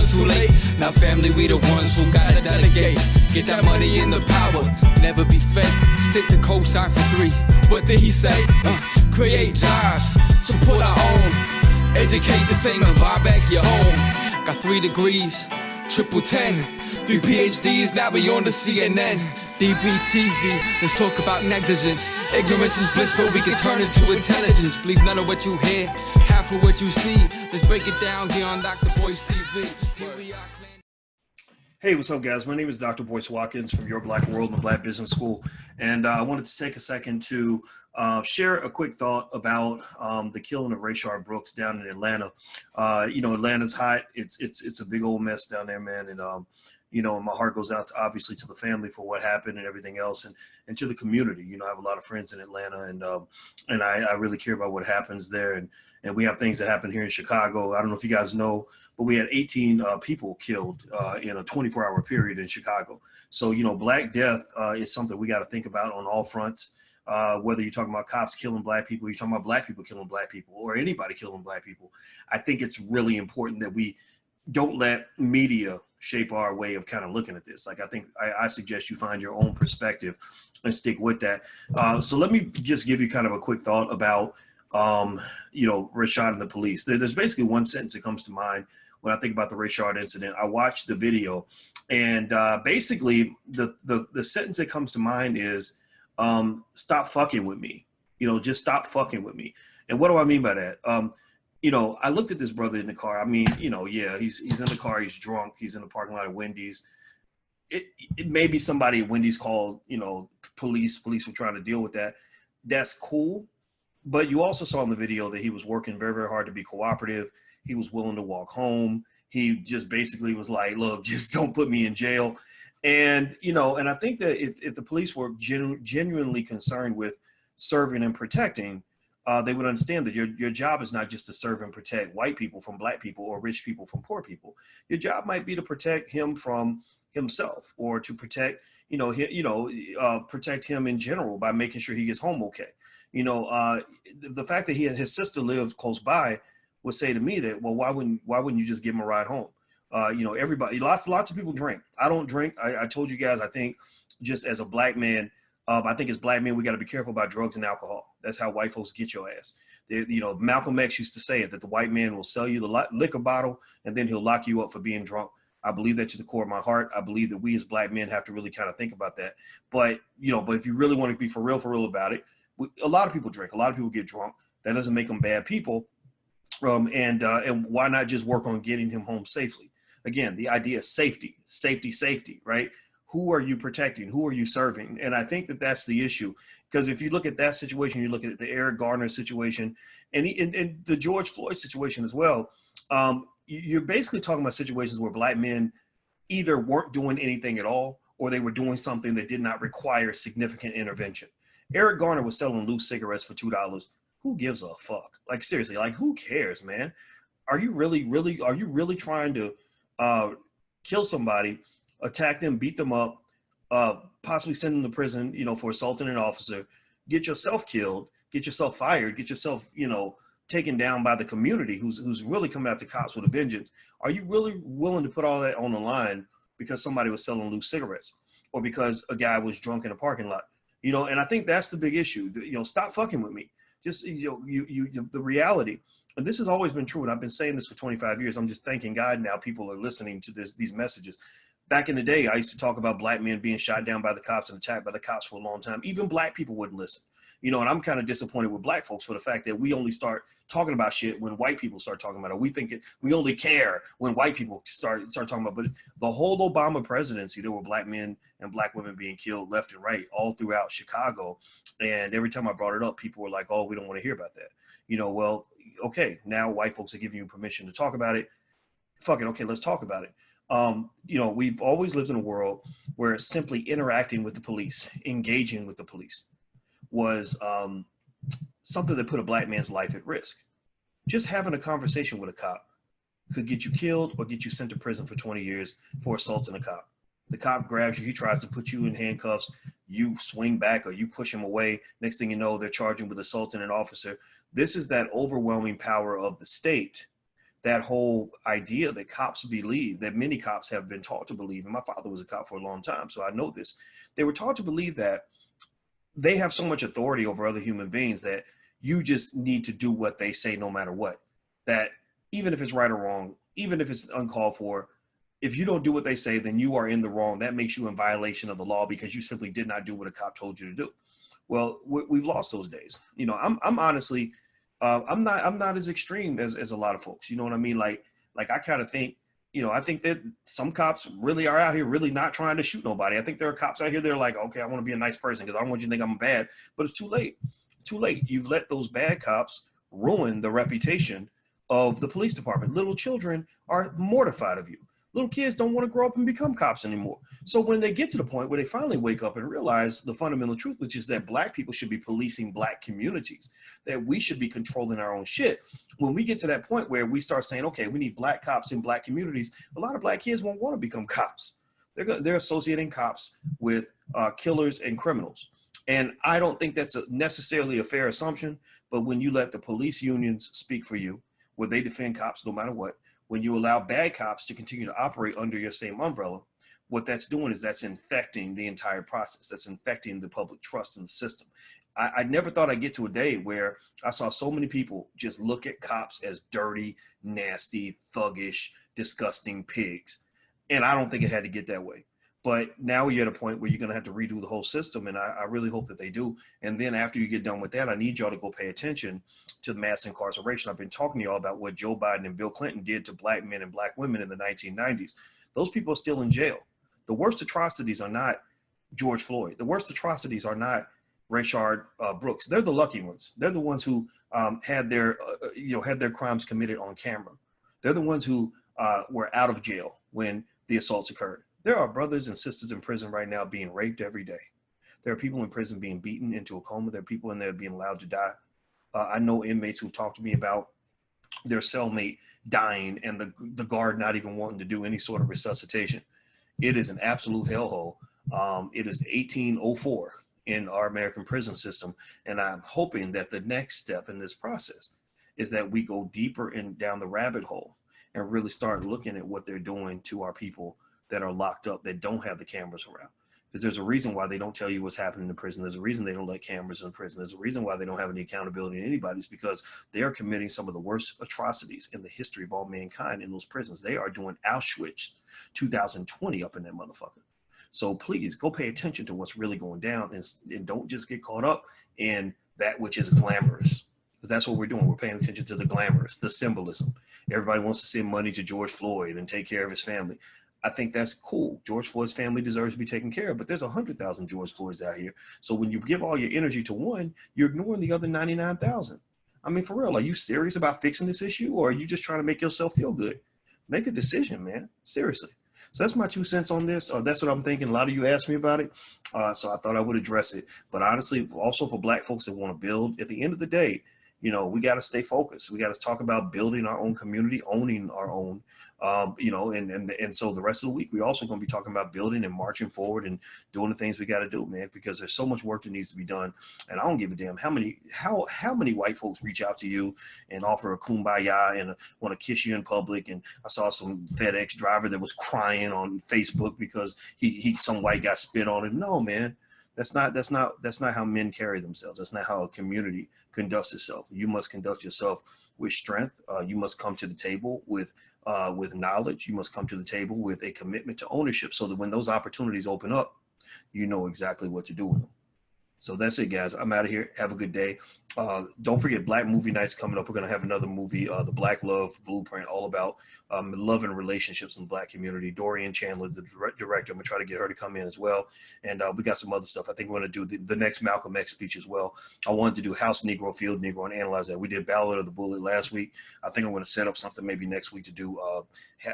done too late. Now family, we the ones who gotta delegate. Get that money and the power, never be fake. Stick to cosign for 3. What did he say? Create jobs, support our own. Educate the same and buy back your home. Got 3 degrees, triple 10. 3 PhDs, now we on the CNN. DBTV, let's talk about negligence. Ignorance is bliss, but we can turn it to intelligence. Believe none of what you hear, half of what you see. Let's break it down here on Dr. Boyce TV. Here we are. Hey, what's up, guys? My name is Dr. Boyce Watkins from Your Black World and the Black Business School. And I wanted to take a second to share a quick thought about the killing of Rayshard Brooks down in Atlanta. Atlanta's hot. It's a big old mess down there, man. And, my heart goes out obviously to the family for what happened and everything else, and to the community. I have a lot of friends in Atlanta, and I really care about what happens there. And we have things that happen here in Chicago. I don't know if you guys know, but we had 18 people killed in a 24-hour period in Chicago. So, Black death is something we got to think about on all fronts. Whether you're talking about cops killing Black people, you're talking about Black people killing Black people, or anybody killing Black people. I think it's really important that we don't let media shape our way of kind of looking at this. Like, I suggest you find your own perspective and stick with that. So let me just give you kind of a quick thought about Rayshard and the police. There's basically one sentence that comes to mind when I think about the Rayshard incident. I watched the video, and basically the sentence that comes to mind is, stop fucking with me. Just stop fucking with me. And what do I mean by that? I looked at this brother in the car. I mean, yeah, he's in the car. He's drunk. He's in the parking lot of Wendy's. It may be somebody at Wendy's called, police. Police were trying to deal with that. That's cool. But you also saw in the video that he was working very, very hard to be cooperative. He was willing to walk home. He just basically was like, look, just don't put me in jail. And, and I think that if the police were genuinely concerned with serving and protecting, they would understand that your job is not just to serve and protect white people from Black people or rich people from poor people. Your job might be to protect him from himself, or to protect, protect him in general by making sure he gets home okay. The fact that his sister lived close by would say to me that, well, why wouldn't you just give him a ride home? Everybody, lots of people drink. I don't drink. I told you guys, I think just as a Black man, I think as Black men, we got to be careful about drugs and alcohol. That's how white folks get your ass. Malcolm X used to say it, that the white man will sell you the liquor bottle and then he'll lock you up for being drunk. I believe that to the core of my heart. I believe that we as Black men have to really kind of think about that. But if you really want to be for real about it, a lot of people drink. A lot of people get drunk. That doesn't make them bad people. And why not just work on getting him home safely? Again, the idea is safety, right? Who are you protecting? Who are you serving? And I think that that's the issue. Because if you look at that situation, you look at the Eric Garner situation and the George Floyd situation as well, you're basically talking about situations where Black men either weren't doing anything at all, or they were doing something that did not require significant intervention. Eric Garner was selling loose cigarettes for $2. Who gives a fuck? Like, seriously, like, who cares, man? Are you really trying to kill somebody, attack them, beat them up, possibly send them to prison, for assaulting an officer, get yourself killed, get yourself fired, get yourself, taken down by the community who's really coming out to cops with a vengeance? Are you really willing to put all that on the line because somebody was selling loose cigarettes, or because a guy was drunk in a parking lot? And I think that's the big issue. Stop fucking with me. Just, the reality. And this has always been true, and I've been saying this for 25 years. I'm just thanking God now people are listening to these messages. Back in the day, I used to talk about Black men being shot down by the cops and attacked by the cops for a long time. Even Black people wouldn't listen. And I'm kind of disappointed with Black folks for the fact that we only start talking about shit when white people start talking about it. We only care when white people start talking about it. But the whole Obama presidency, there were Black men and Black women being killed left and right all throughout Chicago. And every time I brought it up, people were like, oh, we don't want to hear about that. Well, okay, now white folks are giving you permission to talk about it. Fuck it, okay, let's talk about it. We've always lived in a world where simply interacting with the police, engaging with the police, was something that put a Black man's life at risk. Just having a conversation with a cop could get you killed or get you sent to prison for 20 years for assaulting a cop. The cop grabs you, he tries to put you in handcuffs, you swing back or you push him away. Next thing you know, they're charging with assaulting an officer. This is that overwhelming power of the state that whole idea that cops believe, that many cops have been taught to believe, and my father was a cop for a long time, so I know this. They were taught to believe that they have so much authority over other human beings that you just need to do what they say no matter what. That even if it's right or wrong, even if it's uncalled for, if you don't do what they say, then you are in the wrong. That makes you in violation of the law because you simply did not do what a cop told you to do. Well, we've lost those days. You know, I'm honestly, I'm not as extreme as a lot of folks. You know what I mean? Like I kind of think, you know, I think that some cops really are out here really not trying to shoot nobody. I think there are cops out here that are like, okay, I want to be a nice person because I don't want you to think I'm bad, but it's too late. Too late. You've let those bad cops ruin the reputation of the police department. Little children are mortified of you. Little kids don't want to grow up and become cops anymore. So when they get to the point where they finally wake up and realize the fundamental truth, which is that Black people should be policing Black communities, that we should be controlling our own shit. When we get to that point where we start saying, okay, we need Black cops in Black communities, a lot of Black kids won't want to become cops. They're associating cops with killers and criminals. And I don't think that's necessarily a fair assumption, but when you let the police unions speak for you, where they defend cops no matter what, when you allow bad cops to continue to operate under your same umbrella, what that's doing is that's infecting the entire process. That's infecting the public trust in the system. I never thought I'd get to a day where I saw so many people just look at cops as dirty, nasty, thuggish, disgusting pigs. And I don't think it had to get that way. But now you're at a point where you're going to have to redo the whole system. And I really hope that they do. And then after you get done with that, I need y'all to go pay attention to the mass incarceration. I've been talking to y'all about what Joe Biden and Bill Clinton did to Black men and Black women in the 1990s. Those people are still in jail. The worst atrocities are not George Floyd. The worst atrocities are not Rayshard Brooks. They're the lucky ones. They're the ones who had their crimes committed on camera. They're the ones who were out of jail when the assaults occurred. There are brothers and sisters in prison right now being raped every day. There are people in prison being beaten into a coma. There are people in there being allowed to die. I know inmates who've talked to me about their cellmate dying and the guard not even wanting to do any sort of resuscitation. It is an absolute hellhole. It is 1804 in our American prison system. And I'm hoping that the next step in this process is that we go deeper down the rabbit hole and really start looking at what they're doing to our people that are locked up, that don't have the cameras around. Because there's a reason why they don't tell you what's happening in prison. There's a reason they don't let cameras in prison. There's a reason why they don't have any accountability in anybody. It's because they are committing some of the worst atrocities in the history of all mankind in those prisons. They are doing Auschwitz 2020 up in that motherfucker. So please go pay attention to what's really going down and don't just get caught up in that which is glamorous. Because that's what we're doing. We're paying attention to the glamorous, the symbolism. Everybody wants to send money to George Floyd and take care of his family. I think that's cool. George Floyd's family deserves to be taken care of, but there's 100,000 George Floyds out here. So when you give all your energy to one, you're ignoring the other 99,000. I mean, for real, are you serious about fixing this issue, or are you just trying to make yourself feel good? Make a decision, man. Seriously. So that's my 2 cents on this. That's what I'm thinking. A lot of you asked me about it. So I thought I would address it. But honestly, also for Black folks that want to build, at the end of the day, you know, we got to stay focused. We got to talk about building our own community, owning our own, and so the rest of the week, we also going to be talking about building and marching forward and doing the things we got to do, man, because there's so much work that needs to be done. And I don't give a damn how many white folks reach out to you and offer a kumbaya and want to kiss you in public. And I saw some FedEx driver that was crying on Facebook because he some white guy spit on him. No, man. That's not how men carry themselves. That's not how a community conducts itself. You must conduct yourself with strength. You must come to the table with knowledge. You must come to the table with a commitment to ownership, so that when those opportunities open up, you know exactly what to do with them. So that's it, guys. I'm out of here. Have a good day. Don't forget, Black Movie Night's coming up. We're going to have another movie, The Black Love Blueprint, all about love and relationships in the Black community. Dorian Chandler, the director, I'm going to try to get her to come in as well. And we got some other stuff. I think we're going to do the next Malcolm X speech as well. I wanted to do House Negro, Field Negro, and analyze that. We did Ballad of the Bullet last week. I think I'm going to set up something maybe next week to do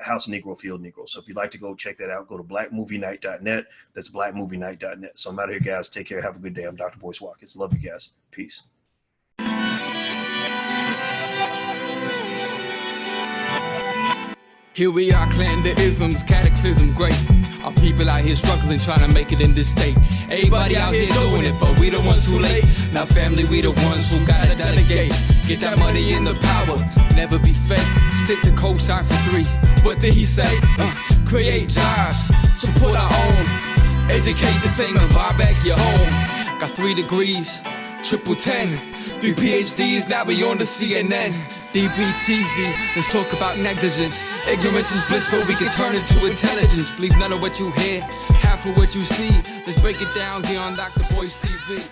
House Negro, Field Negro. So if you'd like to go check that out, go to blackmovienight.net. That's blackmovienight.net. So I'm out of here, guys. Take care. Have a good day. I'm Dr. Boyce Watkins. Love you guys. Peace. Here we are, clan the isms, cataclysm great. Our people out here struggling, trying to make it in this state. Everybody out here doing it, but we the ones who late. Now family, we the ones who gotta delegate. Get that money in the power, never be fake. Stick to cosign for 3. What did he say? Create jobs, support our own. Educate the same and buy back your home. Got 3 degrees, triple 10. 3 PhDs, now we on the CNN. DBTV, let's talk about negligence. Ignorance is bliss, but we can turn it to intelligence. Believe none of what you hear, half of what you see. Let's break it down here on Dr. Boy's TV.